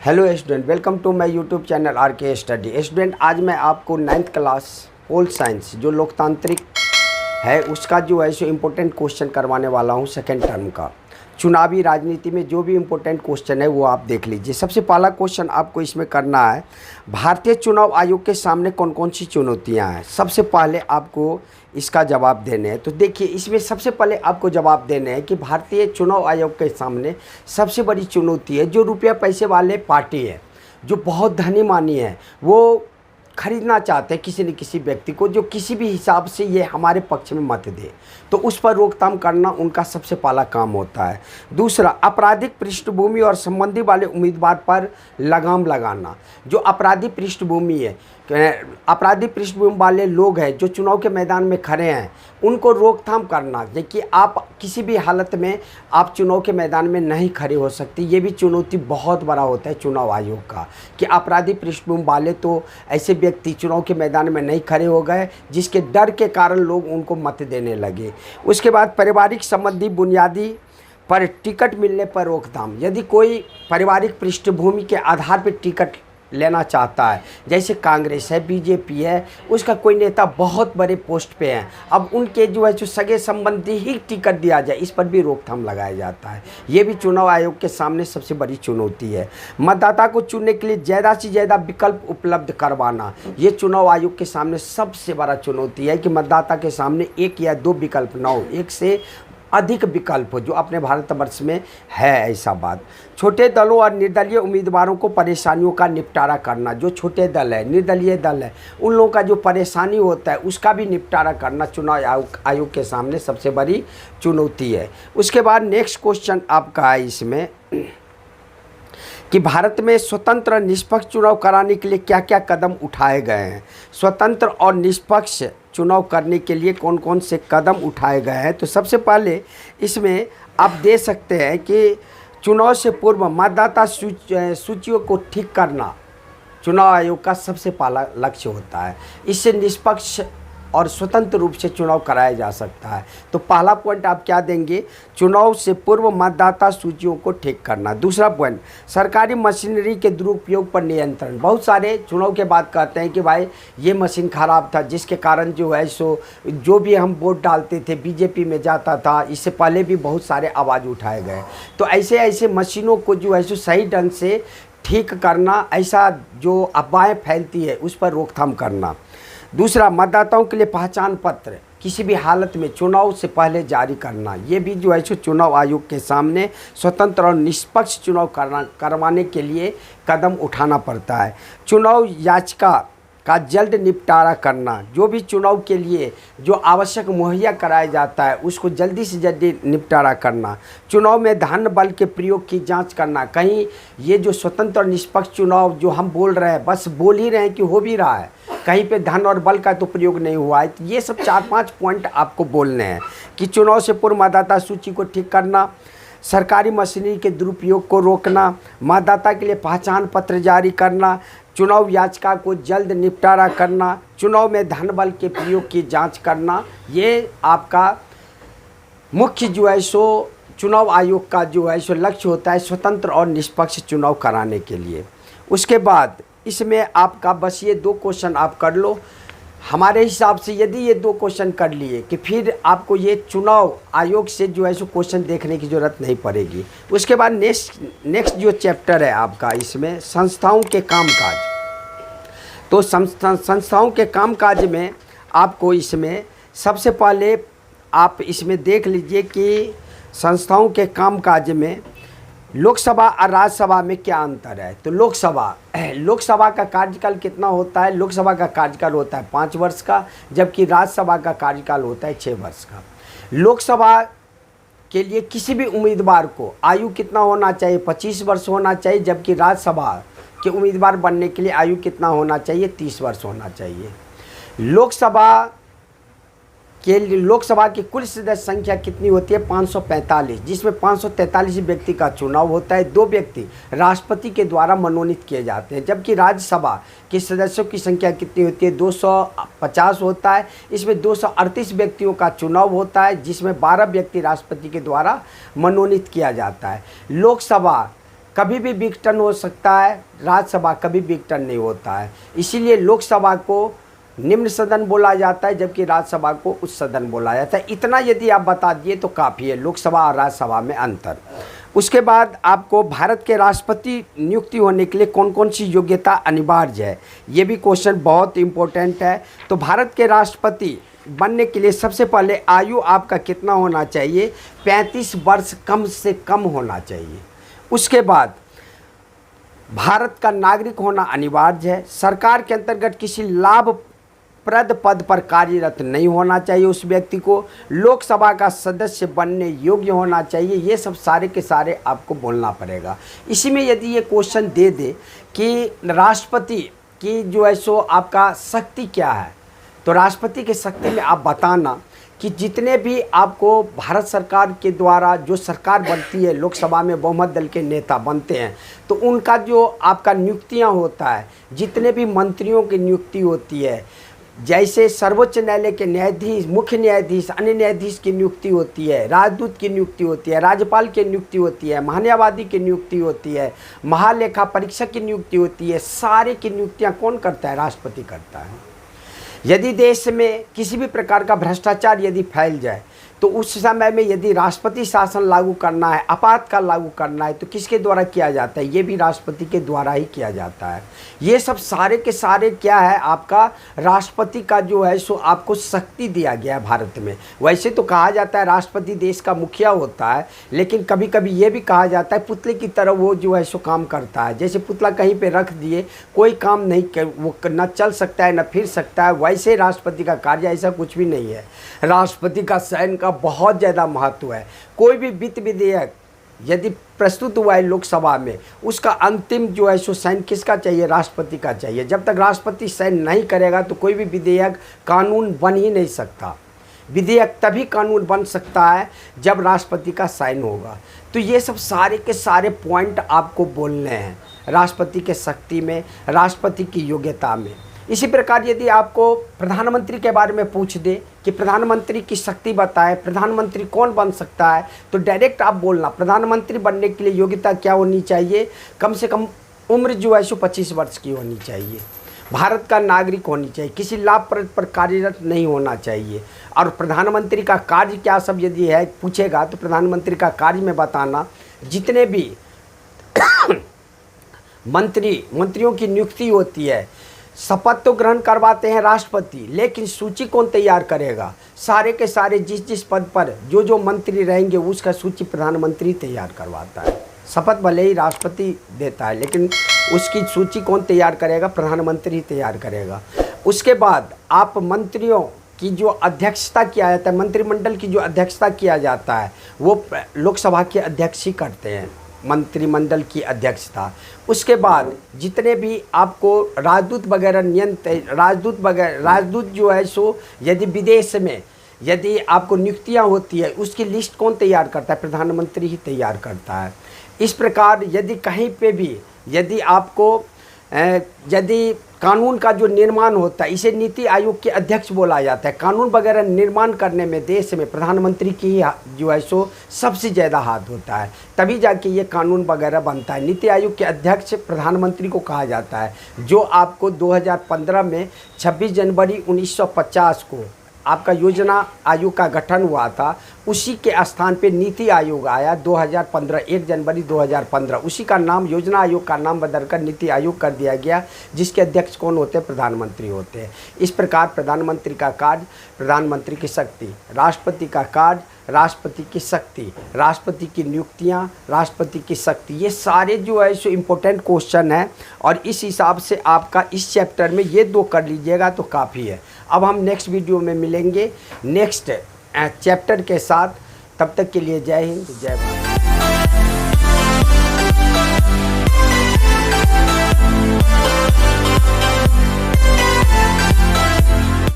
Hello student, welcome to my YouTube channel R K study. Student, आज मैं आपको 9th class pol science जो लोकतांत्रिक है उसका जो है सो इम्पोर्टेंट क्वेश्चन करवाने वाला हूँ। सेकेंड टर्म का चुनावी राजनीति में जो भी इम्पोर्टेंट क्वेश्चन है वो आप देख लीजिए। सबसे पहला क्वेश्चन आपको इसमें करना है, भारतीय चुनाव आयोग के सामने कौन कौन सी चुनौतियां हैं। सबसे पहले आपको इसका जवाब देने हैं। तो देखिए, इसमें सबसे पहले आपको जवाब देने हैं कि भारतीय चुनाव आयोग के सामने सबसे बड़ी चुनौती है जो रुपया पैसे वाले पार्टी है, जो बहुत धनी मानी है, वो खरीदना चाहते हैं किसी न किसी व्यक्ति को जो किसी भी हिसाब से ये हमारे पक्ष में मत दे, तो उस पर रोकथाम करना उनका सबसे पहला काम होता है। दूसरा, आपराधिक पृष्ठभूमि और संबंधी वाले उम्मीदवार पर लगाम लगाना। जो आपराधिक पृष्ठभूमि है, आपराधिक पृष्ठभूमि वाले लोग हैं जो चुनाव के मैदान में खड़े हैं, उनको रोकथाम करना। देखिए, आप किसी भी हालत में आप चुनाव के मैदान में नहीं खड़े हो सकते। ये भी चुनौती बहुत बड़ा होता है चुनाव आयोग का कि आपराधिक पृष्ठभूमि वाले तो ऐसे व्यक्ति चुनाव के मैदान में नहीं खड़े हो गए जिसके डर के कारण लोग उनको मत देने लगे। उसके बाद पारिवारिक संबंधी बुनियादी पर टिकट मिलने पर रोकथाम। यदि कोई पारिवारिक पृष्ठभूमि के आधार पर टिकट लेना चाहता है, जैसे कांग्रेस है, बीजेपी है, उसका कोई नेता बहुत बड़े पोस्ट पे हैं, अब उनके जो है जो सगे संबंधी ही टिकट दिया जाए, इस पर भी रोकथाम लगाया जाता है। ये भी चुनाव आयोग के सामने सबसे बड़ी चुनौती है। मतदाता को चुनने के लिए ज़्यादा से ज़्यादा विकल्प उपलब्ध करवाना, ये चुनाव आयोग के सामने सबसे बड़ा चुनौती है कि मतदाता के सामने एक या दो विकल्प ना हो, एक से अधिक विकल्प जो अपने भारतवर्ष में है ऐसा बात। छोटे दलों और निर्दलीय उम्मीदवारों को परेशानियों का निपटारा करना। जो छोटे दल है, निर्दलीय दल है, उन लोगों का जो परेशानी होता है उसका भी निपटारा करना चुनाव आयोग के सामने सबसे बड़ी चुनौती है। उसके बाद नेक्स्ट क्वेश्चन आपका है इसमें कि भारत में स्वतंत्र और निष्पक्ष चुनाव कराने के लिए क्या क्या कदम उठाए गए हैं। स्वतंत्र और निष्पक्ष चुनाव करने के लिए कौन कौन से कदम उठाए गए हैं। तो सबसे पहले इसमें आप दे सकते हैं कि चुनाव से पूर्व मतदाता सूचियों को ठीक करना चुनाव आयोग का सबसे पहला लक्ष्य होता है। इससे निष्पक्ष और स्वतंत्र रूप से चुनाव कराया जा सकता है। तो पहला पॉइंट आप क्या देंगे, चुनाव से पूर्व मतदाता सूचियों को ठीक करना। दूसरा पॉइंट, सरकारी मशीनरी के दुरुपयोग पर नियंत्रण। बहुत सारे चुनाव के बाद कहते हैं कि भाई ये मशीन ख़राब था जिसके कारण जो है सो जो भी हम वोट डालते थे बीजेपी में जाता था, इससे पहले भी बहुत सारे आवाज़ उठाए गए। तो ऐसे ऐसे मशीनों को जो है सो सही ढंग से ठीक करना, ऐसा जो अफवाहें फैलती है उस पर रोकथाम करना। दूसरा, मतदाताओं के लिए पहचान पत्र किसी भी हालत में चुनाव से पहले जारी करना। ये भी जो है सो चुनाव आयोग के सामने स्वतंत्र और निष्पक्ष चुनाव करवाने के लिए कदम उठाना पड़ता है। चुनाव याचिका का जल्द निपटारा करना। जो भी चुनाव के लिए जो आवश्यक मुहैया कराया जाता है उसको जल्दी से जल्दी निपटारा करना। चुनाव में धन बल के प्रयोग की जांच करना। कहीं ये जो स्वतंत्र और निष्पक्ष चुनाव जो हम बोल रहे हैं बस बोल ही रहे हैं कि हो भी रहा है, कहीं पे धन और बल का तो प्रयोग नहीं हुआ है। तो ये सब 4-5 पॉइंट आपको बोलने हैं कि चुनाव से पूर्व मतदाता सूची को ठीक करना, सरकारी मशीनरी के दुरुपयोग को रोकना, मतदाता के लिए पहचान पत्र जारी करना, चुनाव याचिका को जल्द निपटारा करना, चुनाव में धन बल के प्रयोग की जांच करना। ये आपका मुख्य जो है सो चुनाव आयोग का जो है सो लक्ष्य होता है स्वतंत्र और निष्पक्ष चुनाव कराने के लिए। उसके बाद इसमें आपका बस ये 2 क्वेश्चन आप कर लो। हमारे हिसाब से यदि ये 2 क्वेश्चन कर लिए कि फिर आपको ये चुनाव आयोग से जो है सो क्वेश्चन देखने की ज़रूरत नहीं पड़ेगी। उसके बाद नेक्स्ट जो चैप्टर है आपका इसमें संस्थाओं के कामकाज। तो संस्थाओं के कामकाज में आपको इसमें सबसे पहले आप इसमें देख लीजिए कि संस्थाओं के कामकाज में लोकसभा और राज्यसभा में क्या अंतर है। तो लोकसभा का कार्यकाल कितना होता है, लोकसभा का कार्यकाल होता है 5 वर्ष का, जबकि राज्यसभा का कार्यकाल होता है 6 वर्ष का। लोकसभा के लिए किसी भी उम्मीदवार को आयु कितना होना चाहिए, 25 वर्ष होना चाहिए, जबकि राज्यसभा के उम्मीदवार बनने के लिए आयु कितना होना चाहिए, 30 वर्ष होना चाहिए। लोकसभा की कुल सदस्य संख्या कितनी होती है, 545, जिसमें 543 व्यक्ति का चुनाव होता है, 2 व्यक्ति राष्ट्रपति के द्वारा मनोनीत किए जाते हैं। जबकि राज्यसभा के सदस्यों की संख्या कितनी होती है, 250 होता है। इसमें 238 व्यक्तियों का चुनाव होता है, जिसमें 12 व्यक्ति राष्ट्रपति के द्वारा मनोनीत किया जाता है। लोकसभा कभी भी विघटन हो सकता है, राज्यसभा कभी विघटन नहीं होता है। इसीलिए लोकसभा को निम्न सदन बोला जाता है जबकि राज्यसभा को उच्च सदन बोला जाता है। इतना यदि आप बता दिए तो काफ़ी है लोकसभा और राज्यसभा में अंतर। उसके बाद आपको भारत के राष्ट्रपति नियुक्ति होने के लिए कौन कौन सी योग्यता अनिवार्य है, ये भी क्वेश्चन बहुत इम्पोर्टेंट है। तो भारत के राष्ट्रपति बनने के लिए सबसे पहले आयु आपका कितना होना चाहिए, 35 वर्ष कम से कम होना चाहिए। उसके बाद भारत का नागरिक होना अनिवार्य है। सरकार के अंतर्गत किसी लाभप्रद पद पर कार्यरत नहीं होना चाहिए उस व्यक्ति को। लोकसभा का सदस्य बनने योग्य होना चाहिए। ये सब सारे के सारे आपको बोलना पड़ेगा। इसी में यदि ये क्वेश्चन दे दे कि राष्ट्रपति की जो है सो आपका शक्ति क्या है, तो राष्ट्रपति की शक्ति में आप बताना कि जितने भी आपको भारत सरकार के द्वारा जो सरकार बनती है, लोकसभा में बहुमत दल के नेता बनते हैं, तो उनका जो आपका नियुक्तियां होता है, जितने भी मंत्रियों की नियुक्ति होती है, जैसे सर्वोच्च न्यायालय के न्यायाधीश, मुख्य न्यायाधीश, अन्य न्यायाधीश की नियुक्ति होती है, राजदूत की नियुक्ति होती है, राज्यपाल की नियुक्ति होती है, महान्यायवादी की नियुक्ति होती है, महालेखा परीक्षक की नियुक्ति होती है, सारे की नियुक्तियाँ कौन करता है? राष्ट्रपति करता है। यदि देश में किसी भी प्रकार का भ्रष्टाचार यदि फैल जाए तो उस समय में यदि राष्ट्रपति शासन लागू करना है, आपातकाल लागू करना है, तो किसके द्वारा किया जाता है? ये भी राष्ट्रपति के द्वारा ही किया जाता है। ये सब सारे के सारे क्या है, आपका राष्ट्रपति का जो है सो आपको शक्ति दिया गया है भारत में। वैसे तो कहा जाता है राष्ट्रपति देश का मुखिया होता है, लेकिन कभी कभी ये भी कहा जाता है पुतले की तरह वो जो है सो काम करता है। जैसे पुतला कहीं पर रख दिए, कोई काम नहीं कर, वो न चल सकता है न फिर सकता है, वैसे राष्ट्रपति का कार्य ऐसा कुछ भी नहीं है। राष्ट्रपति का सैन्य का बहुत ज़्यादा महत्व है। कोई भी वित्त विधेयक यदि प्रस्तुत हुआ है लोकसभा में, उसका अंतिम जो है सो साइन किसका चाहिए? राष्ट्रपति का चाहिए। जब तक राष्ट्रपति साइन नहीं करेगा तो कोई भी विधेयक कानून बन ही नहीं सकता। विधेयक तभी कानून बन सकता है जब राष्ट्रपति का साइन होगा। तो ये सब सारे के सारे पॉइंट आपको बोलने हैं राष्ट्रपति के शक्ति में, राष्ट्रपति की योग्यता में। इसी प्रकार यदि आपको प्रधानमंत्री के बारे में पूछ दे कि प्रधानमंत्री की शक्ति बताए, प्रधानमंत्री कौन बन सकता है, तो डायरेक्ट आप बोलना प्रधानमंत्री बनने के लिए योग्यता क्या होनी चाहिए? कम से कम उम्र जो है सो 25 वर्ष की होनी चाहिए, भारत का नागरिक होनी चाहिए, किसी लाभप्रद पर कार्यरत नहीं होना चाहिए। और प्रधानमंत्री का कार्य क्या सब यदि है पूछेगा तो प्रधानमंत्री का कार्य में बताना, जितने भी मंत्रियों की नियुक्ति होती है, शपथ तो ग्रहण करवाते हैं राष्ट्रपति, लेकिन सूची कौन तैयार करेगा? सारे के सारे जिस पद पर जो मंत्री रहेंगे उसका सूची प्रधानमंत्री तैयार करवाता है। शपथ भले ही राष्ट्रपति देता है, लेकिन उसकी सूची कौन तैयार करेगा? प्रधानमंत्री तैयार करेगा। उसके बाद आप मंत्रियों की जो अध्यक्षता किया जाता है, मंत्रिमंडल की जो अध्यक्षता किया जाता है, वो लोकसभा के अध्यक्ष ही करते हैं, मंत्रिमंडल की अध्यक्षता। उसके बाद जितने भी आपको राजदूत वगैरह राजदूत जो है सो यदि विदेश में यदि आपको नियुक्तियां होती है, उसकी लिस्ट कौन तैयार करता है? प्रधानमंत्री ही तैयार करता है। इस प्रकार यदि कहीं पे भी यदि आपको यदि कानून का जो निर्माण होता है, इसे नीति आयोग के अध्यक्ष बोला जाता है। कानून वगैरह निर्माण करने में देश में प्रधानमंत्री की जो है सो सबसे ज़्यादा हाथ होता है, तभी जाके ये कानून वगैरह बनता है। नीति आयोग के अध्यक्ष प्रधानमंत्री को कहा जाता है, जो आपको 2015 में 26 जनवरी 1950 को आपका योजना आयोग का गठन हुआ था, उसी के स्थान पे नीति आयोग आया 2015, 1 जनवरी 2015। उसी का नाम, योजना आयोग का नाम बदलकर नीति आयोग कर दिया गया, जिसके अध्यक्ष कौन होते हैं? प्रधानमंत्री होते हैं। इस प्रकार प्रधानमंत्री का कार्य, प्रधानमंत्री की शक्ति, राष्ट्रपति का कार्य, राष्ट्रपति की शक्ति, राष्ट्रपति की नियुक्तियां, राष्ट्रपति की शक्ति, ये सारे जो है सो इम्पोर्टेंट क्वेश्चन है। और इस हिसाब से आपका इस चैप्टर में ये 2 कर लीजिएगा तो काफ़ी है। अब हम नेक्स्ट वीडियो में मिलेंगे नेक्स्ट चैप्टर के साथ। तब तक के लिए जय हिंद, जय भारत।